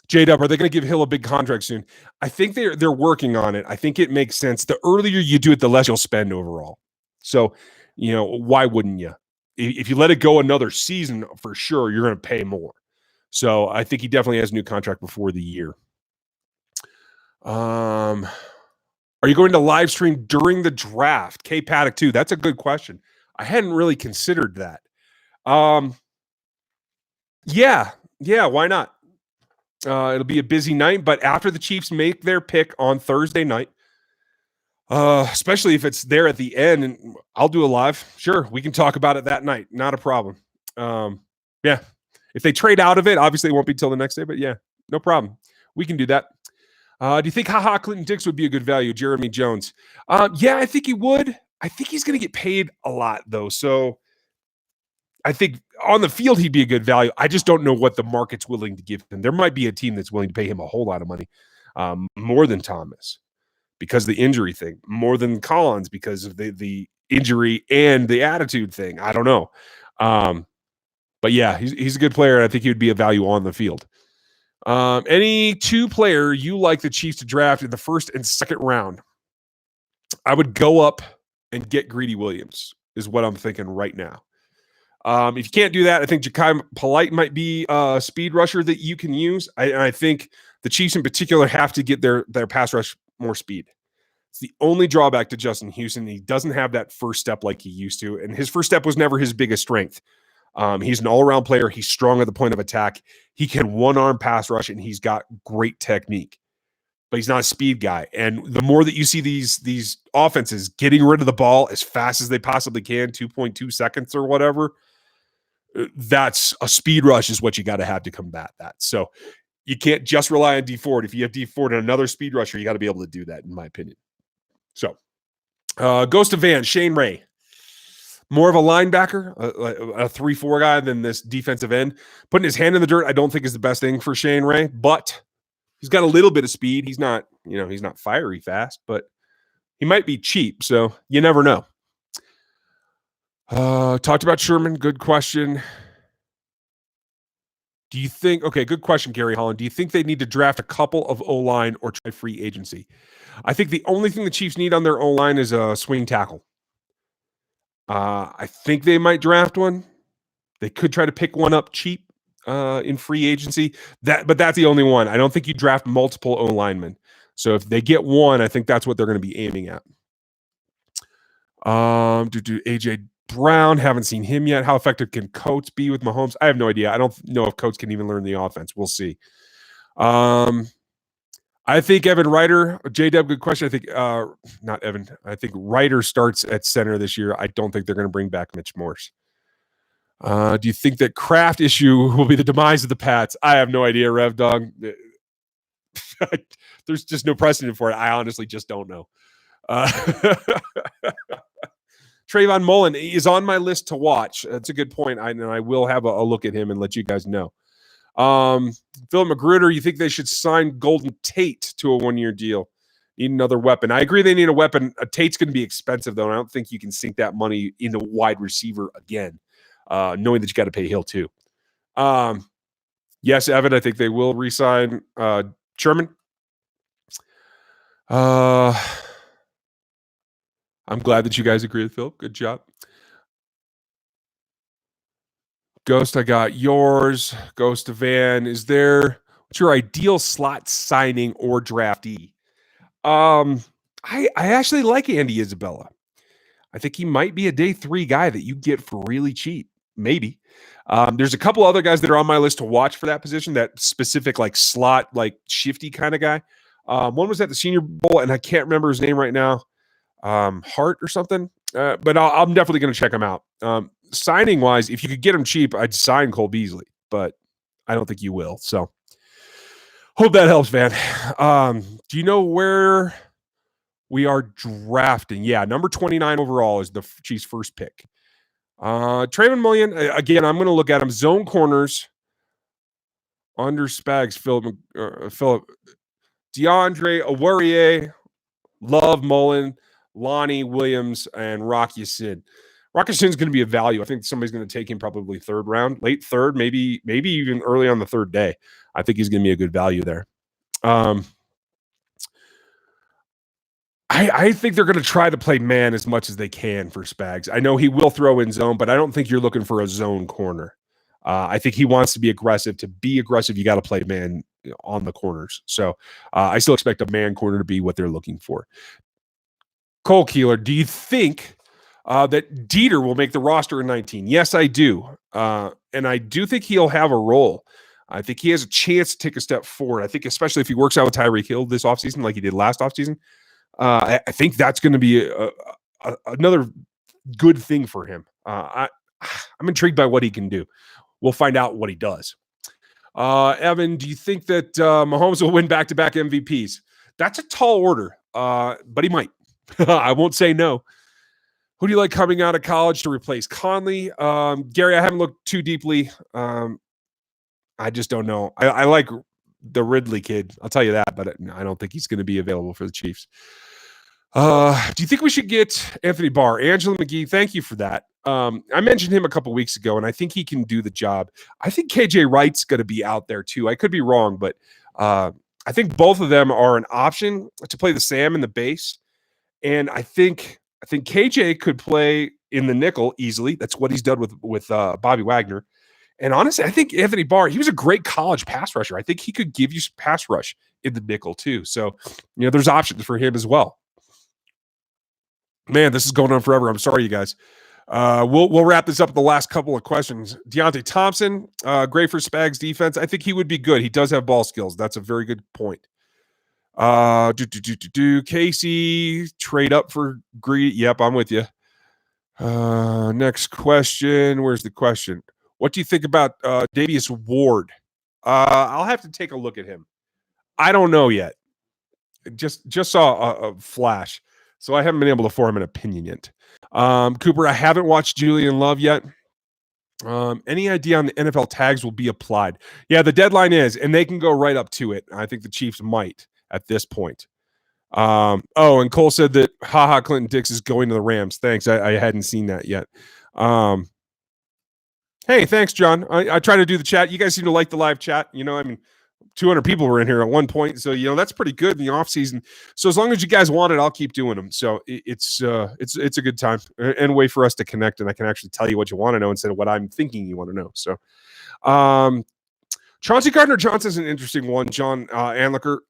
J-Dub, are they going to give Hill a big contract soon? I think they're working on it. I think it makes sense. The earlier you do it, the less you'll spend overall. So, why wouldn't you? If you let it go another season, for sure, you're going to pay more. So I think he definitely has a new contract before the year. Are you going to live stream during the draft? K Paddock too. That's a good question. I hadn't really considered that. Yeah, why not? It'll be a busy night, but after the Chiefs make their pick on Thursday night, especially if it's there at the end, and I'll do a live. Sure, we can talk about it that night. Not a problem. Yeah. If they trade out of it, obviously it won't be till the next day, but yeah, no problem. We can do that. Do you think Clinton Dix would be a good value? Jeremy Jones. Yeah, I think he would. I think he's going to get paid a lot, though. So I think on the field, he'd be a good value. I just don't know what the market's willing to give him. There might be a team that's willing to pay him a whole lot of money, more than Thomas because of the injury thing, more than Collins because of the injury and the attitude thing. I don't know. But yeah, he's a good player, and I think he would be a value on the field. Any two player you like the Chiefs to draft in the first and second round? I would go up and get Greedy Williams is what I'm thinking right now. If you can't do that, I think Ja'Kai Polite might be a speed rusher that you can use. I think the Chiefs in particular have to get their pass rush more speed. It's the only drawback to Justin Houston. He doesn't have that first step like he used to, and his first step was never his biggest strength. He's an all-around player. He's strong at the point of attack. He can one-arm pass rush, and he's got great technique. But he's not a speed guy. And the more that you see these offenses getting rid of the ball as fast as they possibly can, 2.2 seconds or whatever, that's a speed rush is what you got to have to combat that. So you can't just rely on D Ford. If you have D Ford and another speed rusher, you got to be able to do that, in my opinion. So Ghost of Van, Shane Ray. More of a linebacker, a 3-4 guy than this defensive end. Putting his hand in the dirt, I don't think is the best thing for Shane Ray, but he's got a little bit of speed. He's not, he's not fiery fast, but he might be cheap, so you never know. Talked about Sherman. Good question. Do you think, good question, Gary Holland. Do you think they need to draft a couple of O-line or try free agency? I think the only thing the Chiefs need on their O-line is a swing tackle. I think they might draft one. They could try to pick one up cheap in free agency. But that's the only one. I don't think you draft multiple O-linemen. So if they get one, I think that's what they're going to be aiming at. AJ Brown, haven't seen him yet. How effective can Coates be with Mahomes? I have no idea. I don't know if Coates can even learn the offense. We'll see. Um, I think Evan Ryder, J-Dub, good question. I think, not Evan, I think Ryder starts at center this year. I don't think they're going to bring back Mitch Morse. Do you think that Kraft issue will be the demise of the Pats? I have no idea, Rev Dog. There's just no precedent for it. I honestly just don't know. Trayvon Mullen is on my list to watch. That's a good point. I will have a look at him and let you guys know. Phil Magruder, you think they should sign Golden Tate to a 1-year deal? Need another weapon. I agree they need a weapon. Tate's going to be expensive, though. I don't think you can sink that money into wide receiver again, knowing that you got to pay Hill, too. Yes, Evan, I think they will re-sign Sherman. I'm glad that you guys agree with Phil. Good job. Ghost, I got yours. Ghost to Van. What's your ideal slot signing or draftee? I actually like Andy Isabella. I think he might be a day 3 guy that you get for really cheap. Maybe. There's a couple other guys that are on my list to watch for that position, that specific like slot, like shifty kind of guy. One was at the Senior Bowl, and I can't remember his name right now. Hart or something. But I'm definitely going to check him out. Signing wise, if you could get him cheap, I'd sign Cole Beasley, but I don't think you will. So hope that helps, Van. Do you know where we are drafting? Yeah, number 29 overall is the Chiefs' first pick. Trayvon Mullen, again, I'm going to look at him. Zone corners under Spags, Philip, DeAndre Awarie, Love, Mullen, Lonnie Williams, and Rock Ya-Sin. Rock Ya-Sin's going to be a value. I think somebody's going to take him probably 3rd round, late 3rd, maybe even early on the 3rd day. I think he's going to be a good value there. I think they're going to try to play man as much as they can for Spags. I know he will throw in zone, but I don't think you're looking for a zone corner. I think he wants to be aggressive. To be aggressive, you got to play man on the corners. So I still expect a man corner to be what they're looking for. Cole Keeler, do you think that Dieter will make the roster in 19? Yes, I do. And I do think he'll have a role. I think he has a chance to take a step forward. I think especially if he works out with Tyreek Hill this offseason like he did last offseason, I think that's going to be another good thing for him. I'm intrigued by what he can do. We'll find out what he does. Evan, do you think that Mahomes will win back-to-back MVPs? That's a tall order, but he might. I won't say no. Who do you like coming out of college to replace Conley? Gary, I haven't looked too deeply. I just don't know. I like the Ridley kid. I'll tell you that, but I don't think he's going to be available for the Chiefs. Do you think we should get Anthony Barr? Angela McGee, thank you for that. I mentioned him a couple weeks ago, and I think he can do the job. I think KJ Wright's going to be out there too. I could be wrong, but I think both of them are an option to play the Sam in the base. And I think KJ could play in the nickel easily. That's what he's done with Bobby Wagner. And honestly, I think Anthony Barr, he was a great college pass rusher. I think he could give you some pass rush in the nickel too. So, there's options for him as well. Man, this is going on forever. I'm sorry, you guys. We'll wrap this up with the last couple of questions. Deontay Thompson, great for Spags defense. I think he would be good. He does have ball skills. That's a very good point. Casey, trade up for Greedy. Yep, I'm with you. Next question. Where's the question? What do you think about Davius Ward? I'll have to take a look at him. I don't know yet. Just saw a flash, so I haven't been able to form an opinion yet. Cooper, I haven't watched Julian Love yet. Any idea on the NFL tags will be applied? Yeah, the deadline is, and they can go right up to it. I think the Chiefs might at this point. And Cole said that Clinton Dix is going to the Rams. Thanks. I hadn't seen that yet. Hey, thanks, John. I try to do the chat. You guys seem to like the live chat. 200 people were in here at one point. So, that's pretty good in the off season. So as long as you guys want it, I'll keep doing them. So it's a good time and a way for us to connect. And I can actually tell you what you want to know instead of what I'm thinking you want to know. So, Chauncey Gardner-Johnson is an interesting one. John Anliker,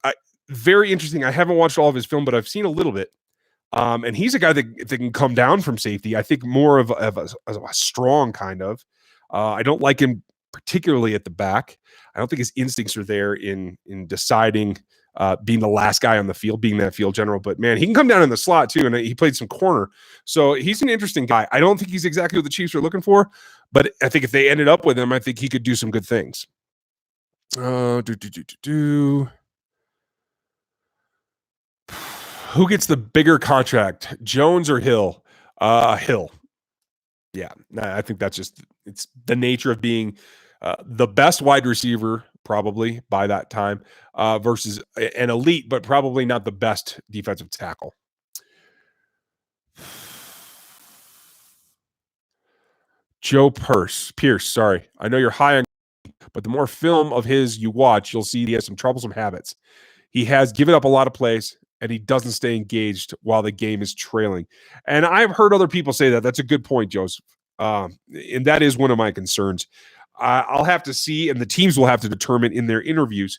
very interesting. I haven't watched all of his film, but I've seen a little bit. And he's a guy that can come down from safety. I think more of a strong kind of. I don't like him particularly at the back. I don't think his instincts are there in deciding being the last guy on the field, being that field general. But man, he can come down in the slot too, and he played some corner, so he's an interesting guy. I don't think he's exactly what the Chiefs are looking for, but I think if they ended up with him, I think he could do some good things. Who gets the bigger contract, Jones or Hill? Hill. Yeah, I think that's just it's the nature of being the best wide receiver probably by that time versus an elite, but probably not the best defensive tackle. Joe Pierce, sorry. I know you're high on, but the more film of his you watch, you'll see he has some troublesome habits. He has given up a lot of plays, and he doesn't stay engaged while the game is trailing. And I've heard other people say that. That's a good point, Joseph. And that is one of my concerns. I'll have to see, and the teams will have to determine in their interviews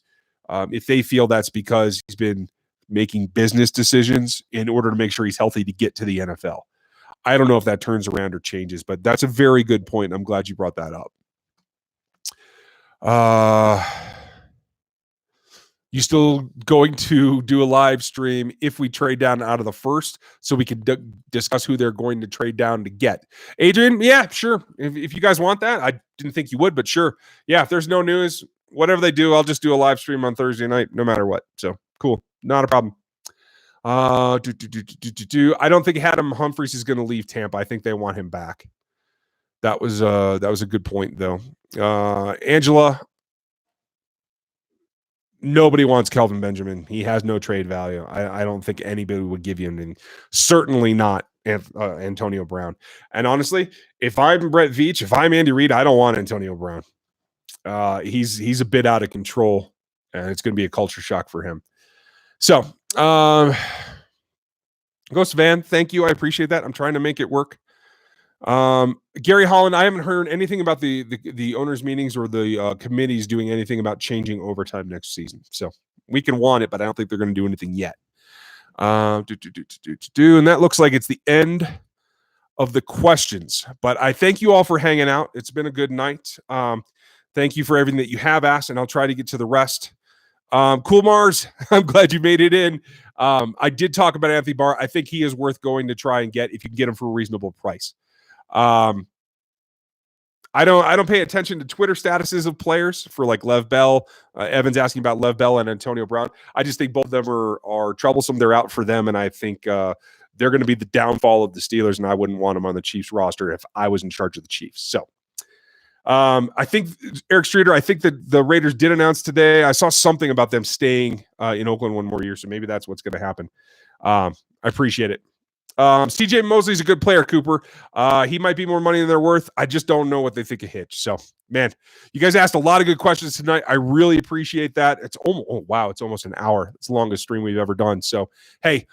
if they feel that's because he's been making business decisions in order to make sure he's healthy to get to the NFL. I don't know if that turns around or changes, but that's a very good point. I'm glad you brought that up. You still going to do a live stream if we trade down out of the first so we can discuss who they're going to trade down to get? Adrian, yeah, sure. If you guys want that, I didn't think you would, but sure. Yeah, if there's no news, whatever they do, I'll just do a live stream on Thursday night, no matter what. So cool. Not a problem. I don't think Adam Humphries is going to leave Tampa. I think they want him back. That was a good point, though. Angela, nobody wants Kelvin Benjamin. He has no trade value. I don't think anybody would give you anything. Certainly not Antonio Brown. And honestly, if I'm Brett Veach, if I'm Andy Reid, I don't want Antonio Brown. He's a bit out of control, and it's going to be a culture shock for him. So, Ghost Van, thank you. I appreciate that. I'm trying to make it work. Gary Holland, I haven't heard anything about the owners' meetings or the committees doing anything about changing overtime next season. So we can want it, but I don't think they're going to do anything yet. And that looks like it's the end of the questions. But I thank you all for hanging out. It's been a good night. Thank you for everything that you have asked, and I'll try to get to the rest. Cool Mars, I'm glad you made it in. I did talk about Anthony Barr. I think he is worth going to try and get if you can get him for a reasonable price. I don't pay attention to Twitter statuses of players for like Lev Bell. Evan's asking about Lev Bell and Antonio Brown. I just think both of them are troublesome. They're out for them, and I think they're going to be the downfall of the Steelers, and I wouldn't want them on the Chiefs roster if I was in charge of the Chiefs. So I think Eric Streeter, I think that the Raiders did announce today. I saw something about them staying in Oakland one more year, so maybe that's what's going to happen. I appreciate it. CJ Mosley's a good player, Cooper. He might be more money than they're worth. I just don't know what they think of Hitch. So, man, you guys asked a lot of good questions tonight. I really appreciate that. It's it's almost an hour. It's the longest stream we've ever done. So, hey,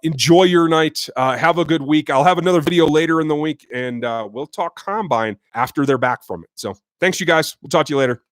enjoy your night. Have a good week. I'll have another video later in the week, and we'll talk Combine after they're back from it. So, thanks, you guys. We'll talk to you later.